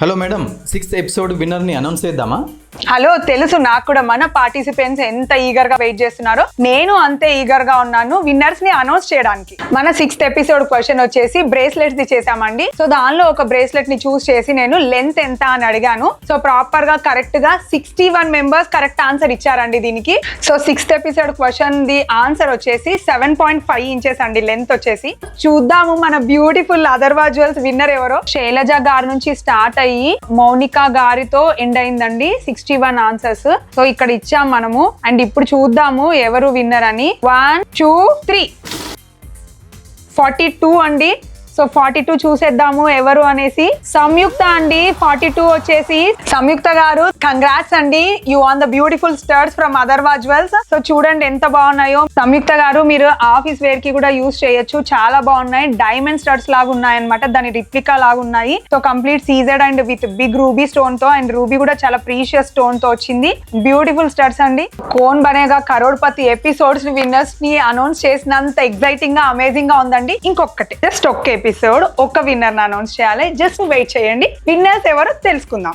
Hello madam, 6th episode విన్నర్ని announce చేద్దామా? Hello, తెలుసు నాకు కూడా మన పార్టిసిపెంట్స్ ఎంత ఈగర్ గా వెయిట్ చేస్తున్నారో నేను అంతే ఈగర్ గా ఉన్నాను విన్నర్స్ ని అనౌన్స్ చేయడానికి. మన 6th ఎపిసోడ్ క్వశ్చన్ వచ్చేసి బ్రేస్లెట్స్ ది చేసామండి. సో దానిలో ఒక బ్రేస్లెట్ ని చూస్ చేసి నేను లెంత్ ఎంత అని అడిగాను. సో ప్రాపర్ గా కరెక్ట్ గా 61 మెంబర్స్ కరెక్ట్ ఆన్సర్ ఇచ్చారండి దీనికి. So 6th episode question the answer వచ్చేసి 7.5 ఇంచెస్ అండి లెంత్ వచ్చేసి. చూద్దాము మన బ్యూటిఫుల్ అథర్వా జ్యువెల్స్ విన్నర్ ఎవరో. శైలజ గారి నుంచి స్టార్ట్ అయ్యి మౌనిక గారితో ఎండ్ అయిందండి 61 ఆన్సర్స్. సో ఇక్కడ ఇచ్చాం మనము. అండ్ ఇప్పుడు చూద్దాము ఎవరు విన్నర్ అని. 1 2 3 42 అండి. సో 42 చూసేద్దాము ఎవరు అనేసి. సంయుక్త అండి 42 వచ్చేసి. సంయుక్త గారు కంగ్రాట్స్ అండి, you on the beautiful studs from Atharva jewels. So చూడండి ఎంత బాగున్నాయో. సంయుక్త గారు మీరు ఆఫీస్ వేర్ కి కూడా యూస్ చేయొచ్చు, చాలా బాగున్నాయి. డైమండ్ స్టడ్స్ లాగా ఉన్నాయి అనమాట, దాని రిప్లికా లాగా ఉన్నాయి. So complete CZ and with big ruby stone తో, అండ్ రూబీ కూడా చాలా ప్రీషియస్ స్టోన్ తో వచ్చింది. బ్యూటిఫుల్ స్టడ్స్ అండి. కోన్ బనేగా కరోడ్పతి ఎపిసోడ్స్ విన్నర్స్ ని అనౌన్స్ చేసినంత ఎక్సైటింగ్ గా అమేజింగ్ గా ఉందండి. ఇంకొకటి జస్ట్ ఒక్క ఎపిసోడ్ ఒక విన్నర్ ని అనౌన్స్ చేయాలి. జస్ట్ వెయిట్ చేయండి, విన్నర్స్ ఎవరో తెలుసుకుందాం.